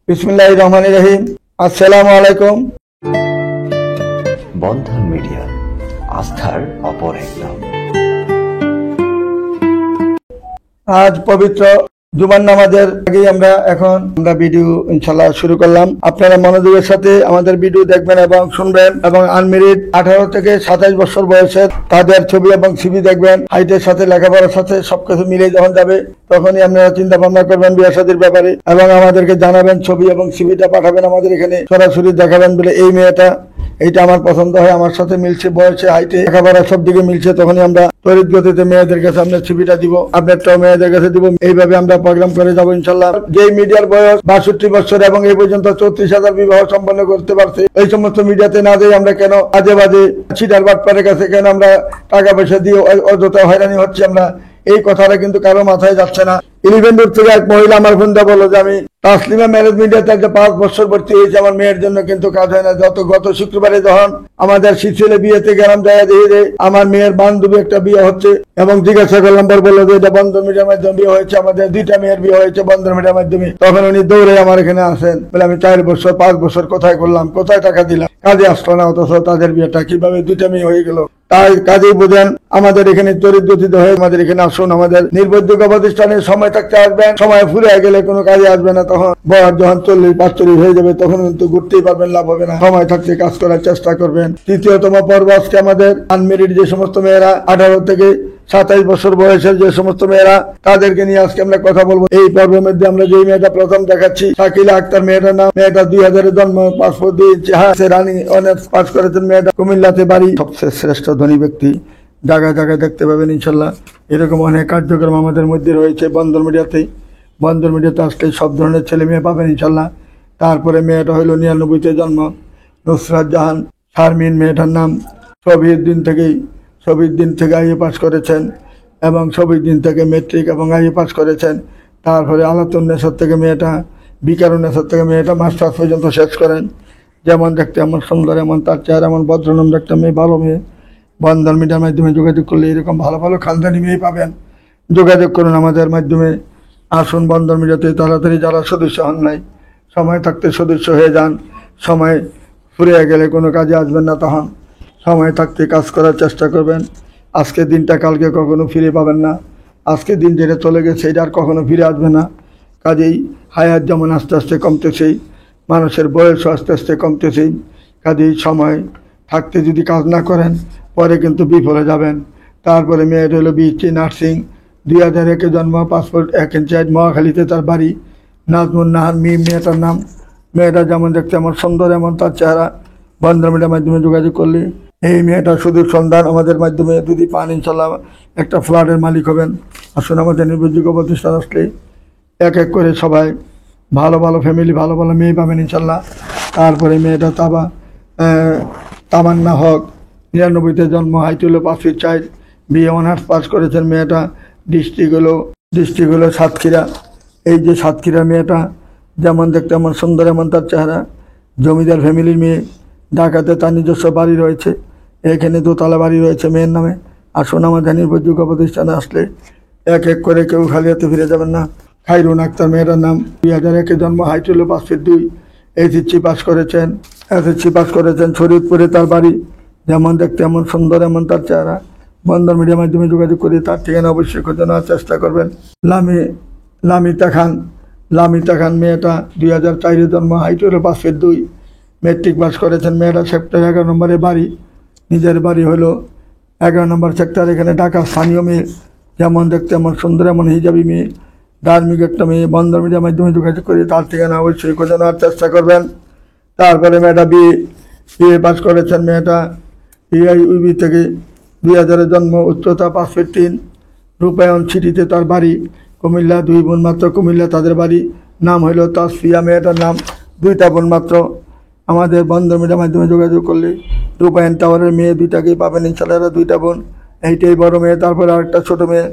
বিসমিল্লাহির রহমানির রহিম। আসসালামু আলাইকুম। বন্ধন মিডিয়া, আস্থার অপর এক নাম। আজ পবিত্র জুমার নামাজের আগেই আমরা ভিডিও ইনশাল্লাহ শুরু করলাম। আপনারা মনোযোগের সাথে আমাদের ভিডিও দেখবেন এবং শুনবেন এবং আনমেরিড 18 থেকে 27 বছর বয়সের তাদের ছবি এবং সিভি দেখবেন। হাইটের সাথে লেখাপড়ার সাথে সবকিছু মিলে যখন যাবে তখনই আপনারা চিন্তা ভাবনা করবেন বিয়ে শাদীর ব্যাপারে এবং আমাদেরকে জানাবেন, ছবি এবং সিভিটা পাঠাবেন আমাদের এখানে, সরাসরি দেখাবেন বলে এই মেয়েটা এইটা আমার পছন্দ হয়, আমার সাথে মিলছে, বয়সে, হাইটে, লেখাপড়া সব দিকে মিলছে, তখনই আমরা তড়িৎ গতিতে মেয়েদের কাছে আপনার ছবিটা দিব, আপনারটাও মেয়েদের কাছে দিব। এইভাবে আমরা প্রোগ্রাম করে যাবো ইনশাল্লাহ। যেই মিডিয়ার বয়স 62 বছর এবং এই পর্যন্ত 34,000 বিবাহ সম্পন্ন করতে পারছে, এই সমস্ত মিডিয়াতে না দিয়ে আমরা কেন আজে বাজে চিটার বাটপারের কাছে কেন আমরা টাকা পয়সা দিয়ে অযথা হয়রানি হচ্ছে, আমরা এই কথাটা কিন্তু কারো মাথায় যাচ্ছে না। 11 দূর থেকে এক মহিলা আমার ফোনটা বললো যে আমি তাসলিমা ম্যারেজ মিডিয়াতে একটা 5 বছর ভর্তি হয়েছে, আমার মেয়ের জন্য কিন্তু কাজ হয় না। গত শুক্রবারে যখন আমাদের শিশুলে বিয়েতে গেলাম, যায় দেখি যে আমার মেয়ের বান্ধবী একটা বিয়ে হচ্ছে এবং জিজ্ঞাসা করলাম, বললো যে এটা বন্ধন মিডিয়ার মাধ্যমে বিয়ে হয়েছে, আমাদের 2টা মেয়ের বিয়ে হয়েছে বন্ধন মিডিয়ার মাধ্যমে। তখন উনি দৌড়ে আমার এখানে আসেন, বলে আমি 4 বছর 5 বছর কোথায় করলাম, কোথায় টাকা দিলাম, কাজে আসলো না, অথচ তাদের বিয়েটা কিভাবে 2টা মেয়ে হয়ে গেল। তাই কাজেই বোঝেন আমাদের এখানে তড়িৎ গতিত হয়ে আমাদের এখানে আসুন। আমাদের নির্ভরযোগ্য প্রতিষ্ঠানে সময় থাকতে আসবেন, সময় ফুরে গেলে কোনো কাজে আসবে না। তখন বয়স যখন 40-45 হয়ে যাবে তখন কিন্তু ঘুরতেই পারবেন, লাভ হবে না। সময় থাকতে কাজ করার চেষ্টা করবেন। তৃতীয়তম পর্ব আজকে আমাদের আনমেরিড যে সমস্ত মেয়েরা 18 থেকে 27 বছর বয়সের যে সমস্ত মেয়েরা, তাদেরকে নিয়ে আজকে আমরা কথা বলবো। এই পর্বের মধ্যে আমরা যে মেয়েটা প্রথম দেখাচ্ছি, শাকিলা আক্তার মেয়েটার নাম। মেয়েটা 2000 জন্ম, পাসপোর্ট 2 ইঞ্চি, রানিং অনার্স পাস করেছেন। মেয়েটা কুমিল্লাতে বাড়ি, সবচেয়ে শ্রেষ্ঠ ধনী ব্যক্তি, জায়গায় জায়গায় দেখতে পাবেন ইনশাল্লাহ। এরকম অনেক কার্যক্রম আমাদের মধ্যে রয়েছে বন্ধন মিডিয়াতে। বন্ধন মিডিয়াতে আসলে সব ধরনের ছেলে মেয়ে পাবেন ইনশাল্লাহ। তারপরে মেয়েটা হইল 99-তে জন্ম, নুসরাত জাহান শারমিন মেয়েটার নাম। ছবির দিন থেকে আইএ পাস করেছেন এবং ছবির দিন থেকে মেট্রিক এবং আইএ পাস করেছেন। তারপরে আলাতুন্নেসর থেকে মেয়েটা, বিকারুন্নেসর থেকে মেয়েটা মাস্টার্স পর্যন্ত শেষ করেন। যেমন দেখতে এমন সুন্দর, এমন তার চেহারা, এমন ভদ্রনাম দেখতে মেয়ে, ভালো মেয়ে। বন্ধন মিডিয়ার মাধ্যমে যোগাযোগ করলে এরকম ভালো ভালো খানদানি মেয়ে পাবেন। যোগাযোগ করুন আমাদের মাধ্যমে। আসুন বন্ধন মিডিয়াতে তাড়াতাড়ি, যারা সদস্য হন নাই, সময় থাকতে সদস্য হয়ে যান। সময় ফুরিয়ে গেলে কোনো কাজে আসবেন না, তখন সময় থাকতে কাজ করার চেষ্টা করবেন। আজকের দিনটা কালকে কখনো ফিরে পাবেন না। আজকের দিন যেটা চলে গেছে এটা আর কখনো ফিরে আসবে না। কাজেই হায়াত যেমন আস্তে আস্তে কমতেছেই, মানুষের বয়সও আস্তে আস্তে কমতেছেই। কাজেই সময় থাকতে যদি কাজ না করেন পরে কিন্তু বিফলে যাবেন। তারপরে মেয়ের হলো বিএসসি নার্সিং, 2001-এ জন্ম, পাসপোর্ট 1 ইঞ্চি হাইট, মহাখালীতে তার বাড়ি। নাজমুন নাহার মেয়েটার নাম। মেয়েটা যেমন দেখতে এমন সুন্দর, এমন তার চেহারা। বন্ধন মিডিয়ার মাধ্যমে যোগাযোগ করলে এই মেয়েটা শুধু সন্ধান আমাদের মাধ্যমে যদি পান ইনশাল্লাহ একটা ফ্ল্যাটের মালিক হবেন। আসুন আমাদের নির্ভরযোগ্য প্রতিষ্ঠান আসলে এক এক করে সবাই ভালো ভালো ফ্যামিলি, ভালো ভালো মেয়ে পাবেন ইনশাল্লাহ। তারপরে মেয়েটা তামান্না হক, 99-তে জন্ম, হাইট হলো 5 ফিট 4, বিএ অনার্স পাস করেছেন। মেয়েটা ডিস্ট্রিক্ট হলো সাতক্ষীরা। এই যে সাতক্ষীরা মেয়েটা যেমন দেখতে এমন সুন্দর, এমন তার চেহারা। জমিদার ফ্যামিলির মেয়ে, ঢাকাতে তার নিজস্ব বাড়ি রয়েছে, এখানে 2তলা বাড়ি রয়েছে মেয়ের নামে। আসুন আমাদের নির্ভরযোগ্য প্রতিষ্ঠানে আসলে এক এক করে কেউ খালি হাতে ফিরে যাবেন না। খাইরুন আক্তার মেয়েটার নাম, 2001-এ জন্ম, হাইট হলো 5 ফিট 2, এসএসসি পাস করেছেন। শরীয়তপুরে তার বাড়ি। যেমন দেখতে এমন সুন্দর, এমন তার চেহারা। বন্ধন মিডিয়ার মাধ্যমে যোগাযোগ করে তার ঠিকানা অবশ্যই খোঁজে নেওয়ার চেষ্টা করবেন। লামিতা খান মেয়েটা 2004-এ জন্ম, হাইট হলো 5 ফিট 2, মেট্রিক পাস করেছেন। মেয়েটা সেক্টর 11 নম্বরে বাড়ি। নিজের বাড়ি হলো 11 নম্বর সেক্টর, এখানে ঢাকা স্থানীয় মেয়ে। যেমন দেখতে এমন সুন্দর, এমন হিজাবি মেয়ে, ধার্মিক একটা মেয়ে। বন্ধন মিডিয়ার মাধ্যমে যোগাযোগ করে তার ঠিকানা অবশ্যই খোঁজে নেওয়ার চেষ্টা করবেন। তারপরে মেয়েটা বিএ পাস করেছেন। মেয়েটা ইউবি থেকে, 2000-এ জন্ম, উচ্চতা 5 ফিট 3, রূপায়ণ সিটিতে তার বাড়ি। কুমিল্লা, 2 বোন মাত্র, কুমিল্লা তাদের বাড়ি। নাম হইল তাসফিয়া মেয়েটার নাম। 2টা বোন মাত্র। আমাদের বন্ধন মিডিয়ার মাধ্যমে যোগাযোগ করলে রূপায়ণ টাওয়ারের মেয়ে 2টাকেই পাবেন ইনশাল্লাহ। 2টা বোন, এইটাই বড় মেয়ে, তারপরে আরেকটা ছোট মেয়ে।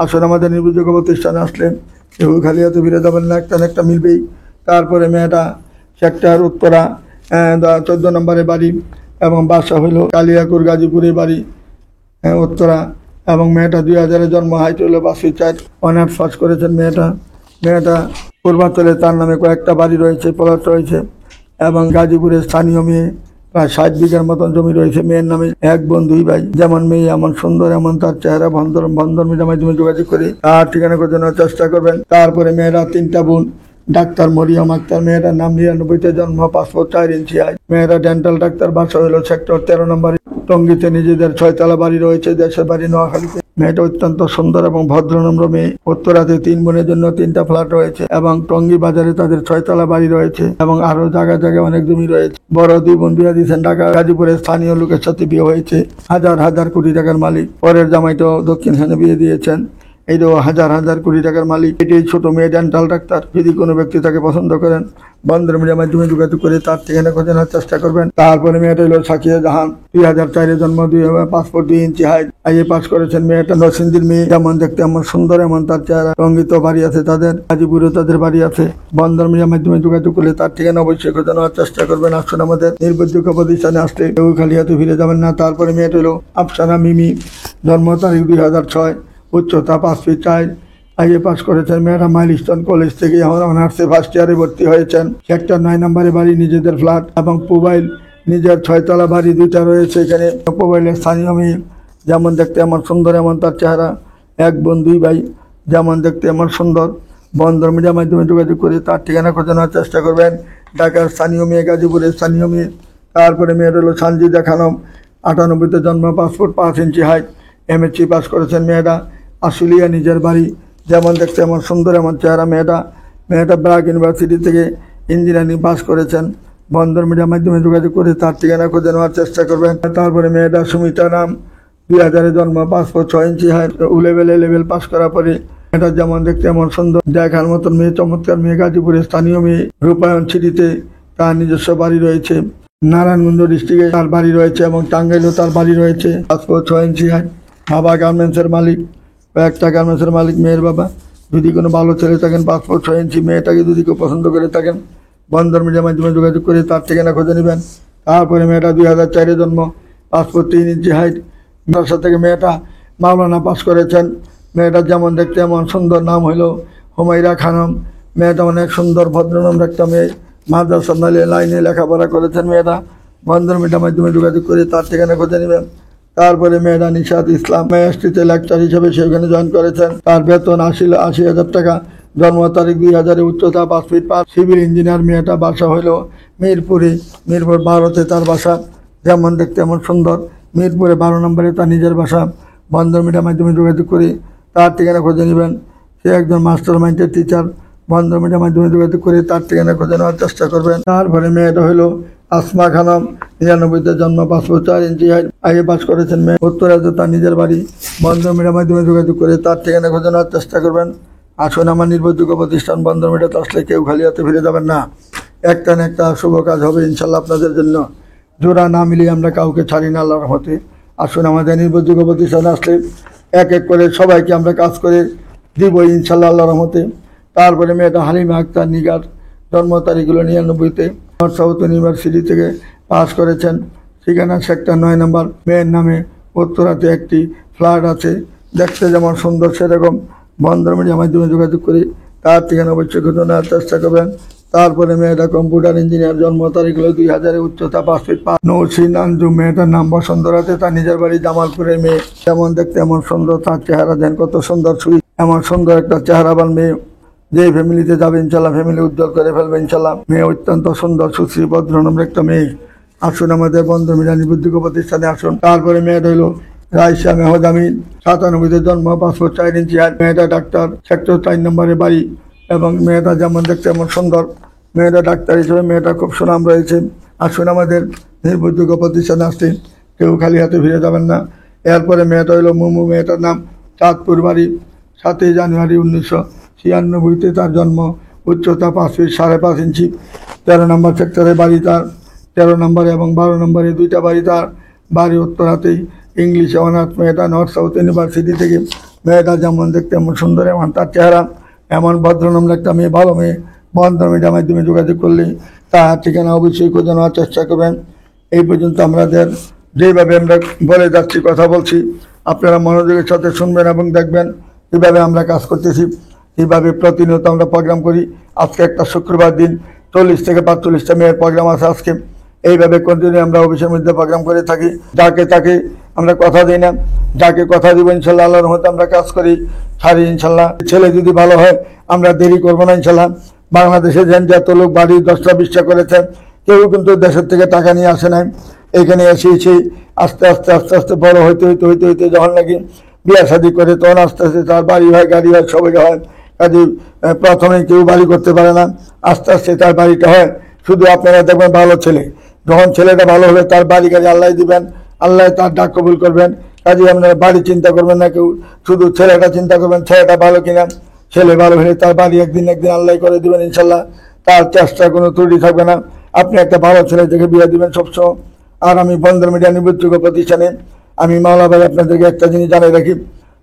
আসলে আমাদের নির্ভরযোগ্য প্রতিষ্ঠানে আসলেন কেউ খালি হাতে ফিরে যাবেন না, একটা না একটা মিলবেই। তারপরে মেয়েটা সেক্টর উত্তরা 14 নম্বরে বাড়ি এবং বাসা হইল কালিয়াকুর, গাজীপুরে বাড়ি, উত্তরা। এবং মেয়েটা 2000-এ জন্ম, হাইট হলো 5 ফিট 4, অনার্স পাস করেছেন। মেয়েটা মেয়েটা পূর্বাঞ্চলে তার নামে কয়েকটা বাড়ি রয়েছে, প্লট রয়েছে এবং গাজীপুরের স্থানীয় মেয়ে, প্রায় 60 বিঘার মতন জমি রয়েছে মেয়ের নামে। এক বোন দুই ভাই, যেমন মেয়ে এমন সুন্দর, এমন তার চেহারা। বন্ধন মিডিয়ার মাধ্যমে যোগাযোগ করে তার ঠিকানা খোঁজানোর চেষ্টা করবেন। তারপরে মেয়েরা 3টা বোন, ডাক্তার মরিয়ম আক্তার, মেয়েটার নাম 99-তে জন্ম, পাসপোর্ট 4 ইঞ্চি হাইট। মেয়েরা ডেন্টাল ডাক্তার, বাসা হলো সেক্টর 13 নম্বর। টঙ্গীতে নিজেদের 6 তলা বাড়ি রয়েছে, দেশের বাড়ি নোয়াখালীতে। মেয়েটা অত্যন্ত সুন্দর এবং ভদ্রনম্র মেয়ে। উত্তরাতে 3 বোনের জন্য 3টা ফ্ল্যাট রয়েছে এবং টঙ্গী বাজারে তাদের 6 তলা বাড়ি রয়েছে এবং আরো জায়গায় জায়গায় অনেক জমি রয়েছে। বড় 2 বোন বিয়ে দিয়েছেন ঢাকা। গাজীপুরের স্থানীয় লোকের সাথে বিয়ে হয়েছে, হাজার হাজার কোটি টাকার মালিক। পরের জামাইটাও দক্ষিণখানে বিয়ে দিয়েছেন, এইটাও হাজার হাজার কোটি টাকার মালিক। এটি ছোট মেয়ে ডেন্টাল ডাক্তার। যদি কোনো ব্যক্তি তাকে পছন্দ করেন, বন্ধন মিডিয়ার মাধ্যমে যোগাযোগ করে তার ঠিকানা খোঁজানোর চেষ্টা করবেন। তারপরে মেয়েটা হলো সাকিয়া জাহান, 2004-এ জন্ম, পাসপোর্ট 2 ইঞ্চি হাইট, আইএ পাস করেছেন। মেয়েটা নরসিংদীর মেয়ে, যেমন দেখতে এমন সুন্দর, এমন তার চেহারা। রঙ্গিত বাড়ি আছে তাদের, গাজীপুরে তাদের বাড়ি আছে। বন্ধন মিডিয়ার মাধ্যমে যোগাযোগ করলে তার ঠিকানা অবশ্যই খোঁজানোর চেষ্টা করবেন। আসুন আমাদের নির্ভরযোগ্য প্রতিষ্ঠানে আসলে কেউ খালি হাতে ফিরে যাবেন না। তারপরে মেয়েটা হলো আফসানা মিমি, জন্ম তারিখ 2006, উচ্চতা 5 ফিট 4, আইএ পাস করেছেন। মেয়েরা মাইলস্টোন কলেজ থেকে এখন অনার্সে ফার্স্ট ইয়ারে ভর্তি হয়েছেন। সেক্টর 9 নম্বরে বাড়ি, নিজেদের ফ্ল্যাট এবং মোবাইল, নিজের 6 তলা বাড়ি 2টা রয়েছে এখানে। মোবাইলের স্থানীয় মেয়ে, যেমন দেখতে এমন সুন্দর, এমন তার চেহারা। এক বোন দুই ভাই, যেমন দেখতে এমন সুন্দর। বন্ধন মিডিয়ার মাধ্যমে যোগাযোগ করে তার ঠিকানা খোঁজানোর চেষ্টা করবেন। ঢাকার স্থানীয় মেয়ে, গাজীপুরের স্থানীয় মেয়ে। তারপরে মেয়ের হলো সানজিদা খানম, 98-তে জন্ম, পাসপোর্ট 5 ইঞ্চি হাইট, এমএসসি পাস করেছেন। মেয়েরা আশুলিয়া, নিজের বাড়ি, যেমন দেখতে এমন সুন্দর, এমন চেহারা। মেয়েটা ব্রাক ইউনিভার্সিটি থেকে ইঞ্জিনিয়ারিং পাস করেছেন। বন্ধন মিডিয়ার মাধ্যমে যোগাযোগ করে তার ঠিকানা খুঁজে নেওয়ার চেষ্টা করবেন। তারপরে মেয়েটা সুমিতা নাম, 2000-এ জন্ম, পাসপোর্ট 6 ইঞ্চি হাইট, লেভেল পাস করার পরে মেয়েটা যেমন দেখতে এমন সুন্দর, দেখার মতন মেয়ে, চমৎকার মেয়ে। গাজীপুরের স্থানীয় মেয়ে, রূপায়ণ সিটিতে তার নিজস্ব বাড়ি রয়েছে। নারায়ণগঞ্জ ডিস্ট্রিক্টে তার বাড়ি রয়েছে এবং টাঙ্গাইলেও তার বাড়ি রয়েছে। পাসপোর্ট 6 ইঞ্চি হাইট। বাবা গার্মেন্টসের মালিক, কয়েকটা গার্মেন্টসের মালিক মেয়ের বাবা। যদি কোনো ভালো ছেলে থাকেন, পাসপোর্ট 6 ইঞ্চি, মেয়েটাকে যদি কেউ পছন্দ করে থাকেন, বন্ধন মিডিয়ার মাধ্যমে যোগাযোগ করে তার ঠিকানা খুঁজে নেবেন। তারপরে মেয়েটা 2004-এ জন্ম, পাসপোর্ট 3 ইঞ্চি হাইট। মাদ্রাসা থেকে মেয়েটা মাওলানা পাস করেছেন। মেয়েটা যেমন দেখতে এমন সুন্দর, নাম হলো হুমাইরা খানম। মেয়েটা অনেক সুন্দর, ভদ্রনাম একটা মেয়ে। মাদ্রাসা লাইনে লেখাপড়া করেছেন মেয়েটা। বন্ধন মিডিয়ার মাধ্যমে যোগাযোগ করে তার ঠিকানা খুঁজে নেবেন। তারপরে মেয়েরা নিশাত ইসলাম, মেএসটিতে লেকচার হিসেবে সেখানে জয়েন করেছেন। তার বেতন 80,000 টাকা। জন্ম তারিখ 2000-এ, উচ্চতা 5 ফিট 5, সিভিল ইঞ্জিনিয়ার। মেয়েটা বাসা হইল মিরপুরে, মিরপুর 12-তে তার বাসা। যেমন দেখতে এমন সুন্দর, মিরপুরে 12 নম্বরে তার নিজের বাসা। বন্ধন মিডিয়ার মাধ্যমে যোগাযোগ করে তার ঠিকানা খুঁজে নেবেন। সে একজন মাস্টার মাইন্ডের টিচার। বন্ধন মিডিয়ার মাধ্যমে যোগাযোগ করে তার ঠিকানা খুঁজে নেওয়ার চেষ্টা করবেন। তারপরে মেয়েটা হলো আসমা খানম, 99-তে জন্ম, পাসপোর্ট 4 ইঞ্চি হাইট, আইএ পাস করেছেন। মেয়ে উত্তরাতে তার নিজের বাড়ি। বন্ধন মিডিয়ার মাধ্যমে যোগাযোগ করে তার ঠিকানা খুঁজে নেওয়ার চেষ্টা করবেন। আসুন আমার নির্ভরযোগ্য প্রতিষ্ঠান বন্ধন মিডিয়াতে আসলে কেউ খালি হাতে ফিরে যাবেন না। একটা না একটা শুভ কাজ হবে ইনশাল্লাহ আপনাদের জন্য। জোড়া না মিলিয়ে আমরা কাউকে ছাড়ি না, আল্লাহর রহমতে। আসুন আমাদের নির্ভরযোগ্য প্রতিষ্ঠানে আসলে এক এক করে সবাইকে আমরা কাজ করে দিব ইনশাল্লাহ, আল্লাহর রহমতে। তারপরে মেয়েটা হালিমা আক্তার নিগার, জন্ম তারিখ হলো 99-তে, নর্থ সাউথ ইউনিভার্সিটি থেকে পাস করেছেন। সেখানে সেক্টর 9 নম্বর। মেয়ের নামে উত্তরাতে একটি ফ্ল্যাট আছে, দেখতে যেমন সুন্দর সেরকম। বন্ধন মিডিয়ার মাধ্যমে যোগাযোগ করে তার ঠিকানা অবশ্যই খুঁজে নেওয়ার চেষ্টা করবেন। তারপরে মেয়েটা কম্পিউটার ইঞ্জিনিয়ার, জন্ম তারিখ হলো 2000-এ, উচ্চতা 5 ফিট 5, নৌসিন আঞ্জু। মেয়েটার নাম বসন্তরাতে, তার নিজের বাড়ি জামালপুরের মেয়ে। যেমন দেখতে এমন সুন্দর, তার চেহারা দেন কত সুন্দর, সুই, এমন সুন্দর একটা চেহারাবান মেয়ে। যে ফ্যামিলিতে যাবে ইনশাল্লাহ ফ্যামিলি উজ্জ্বল করে ফেলবে ইনশাল্লাহ। মেয়ে অত্যন্ত সুন্দর, সুশ্রী, ভদ্রনম্র একটা মেয়ে। আসুন আমাদের বন্ধন মিডিয়া নির্ভরযোগ্য প্রতিষ্ঠানে আসুন। তারপরে মেয়েটা হলো রাইসা মেহদামিন, 97-তে জন্ম, পাসপোর্ট 4 ইঞ্চি হাইট। মেয়েটা ডাক্তার, সেক্টর 4 নম্বরে বাড়ি এবং মেয়েটা যেমন দেখতে এমন সুন্দর। মেয়েটা ডাক্তার হিসেবে মেয়েটা খুব সুনাম রয়েছে। আসুন আমাদের নির্ভরযোগ্য প্রতিষ্ঠানে আসতে কেউ খালি হাতে ফিরে যাবেন না। এরপরে মেয়েটা হলো মুমু। মেয়েটার নাম, চাঁদপুর বাড়ি, 7ই জানুয়ারি 1996-তে তার জন্ম, উচ্চতা 5 ফিট 5.5 ইঞ্চি। 13 নম্বর সেক্টরে বাড়ি তার। 13 নম্বরে এবং 12 নম্বরে 2টা বাড়ি তার। বাড়ি উত্তরাতেই, ইংলিশে অনার্স। মেয়েটা নর্থ সাউথ ইউনিভার্সিটি থেকে। মেয়েটা যেমন দেখতে এমন সুন্দর, এমন তার চেহারা, এমন ভদ্রনম্র একটা মেয়ে, ভালো মেয়ে। বন্ধন মিডিয়ার মাধ্যমে যোগাযোগ করলে তার ঠিকানা অবশ্যই খুঁজে নেওয়ার চেষ্টা করবেন। এই পর্যন্ত আমাদের যেভাবে আমরা বলে যাচ্ছি, কথা বলছি, আপনারা মনোযোগের সাথে শুনবেন এবং দেখবেন কীভাবে আমরা কাজ করতেছি। এইভাবে প্রতিনিয়ত আমরা প্রোগ্রাম করি। আজকে একটা শুক্রবার দিন 40 থেকে 45টা মেয়ের প্রোগ্রাম আছে আজকে। এইভাবে কন্টিনিউ আমরা অফিসের মধ্যে প্রোগ্রাম করে থাকি। যাকে তাকে আমরা কথা দিই না, যাকে কথা দিব ইনশাল্লাহ আল্লাহর রহমতে আমরা কাজ করি সারি ইনশাল্লাহ। ছেলে যদি ভালো হয় আমরা দেরি করবো না ইনশাল্লাহ। বাংলাদেশে যেন যত লোক বাড়ি 10টা 20টা করেছে, কেউ কিন্তু দেশের থেকে টাকা নিয়ে আসে নাই। এখানে এসেছি আস্তে আস্তে আস্তে আস্তে বড় হইতে যখন নাকি বিয়া শাদী করে তখন আস্তে আস্তে তার বাড়ি হয়, গাড়ি হয়, সবাই হয়। কাজে প্রথমে কেউ বাড়ি করতে পারে না, আস্তে আস্তে তার বাড়িটা হয়। শুধু আপনারা দেখবেন ভালো ছেলে, যখন ছেলেটা ভালো হবে তার বাড়ি গাড়ি আল্লাহ দিবেন, আল্লাহ তার ডাক কবুল করবেন। কাজে আপনারা বাড়ি চিন্তা করবেন না কেউ, শুধু ছেলেটা চিন্তা করবেন ছেলেটা ভালো কিনা। ছেলে ভালো হলে তার বাড়ি একদিন আল্লাহ করে দিবেন ইনশাল্লাহ। তার চেষ্টার কোনো ত্রুটি থাকবে না। আপনি একটা ভালো ছেলে থেকে বিয়ে দিবেন সবসময়। আর আমি বন্দর মিডিয়া নির্ভরযোগ্য প্রতিষ্ঠানে আমি মাওলা ভাই আপনাদেরকে একটা জিনিস জানিয়ে রাখি,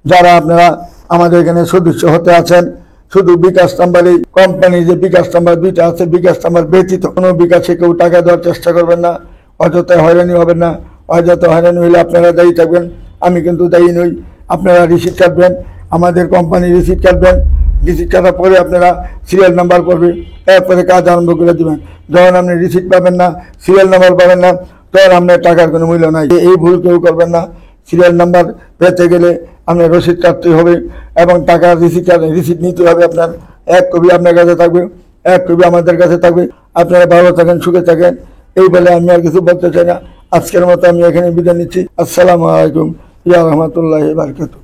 যারা আপনারা আমাদের এখানে সদস্য হতে আছেন, শুধু বিকাশ নাম্বারে কোম্পানি যে বিকাশ নাম্বার 2টা আছে, বিকাশ নাম্বার ব্যতীত কোনো বিকাশে কেউ টাকা দেওয়ার চেষ্টা করবেন না। অযথা হয়রানি হবেন না। অযথা হয়রানি হলে আপনারা দায়ী থাকবেন, আমি কিন্তু দায়ী নই। আপনারা রিসিপ্ট কাটবেন, আমাদের কোম্পানির রিসিপ্ট কাটবেন। রিসিপ্ট কাটার পরে আপনারা সিরিয়াল নাম্বার করবে, এরপরে কাজ আরম্ভ করে দেবেন। যখন আপনি রিসিপ্ট পাবেন না, সিরিয়াল নাম্বার পাবেন না, তখন আপনার টাকার কোনো মূল্য নাই। এই ভুল কেউ করবেন না। সিরিয়াল নাম্বার পেতে গেলে আপনার রসিদ কাটতে হবে এবং টাকার রিসিপ্ট নিতে হবে। আপনার এক কপি আপনার কাছে থাকবে, এক কপি আমাদের কাছে থাকবে। আপনারা ভালো থাকেন, সুখে থাকেন, এই বলে আমি আর কিছু বলতে চাই না। আজকের মতো আমি এখানে বিদায় নিচ্ছি। আসসালামু আলাইকুম ইয়া রহমতুল্লাহি বারাকাতুহু।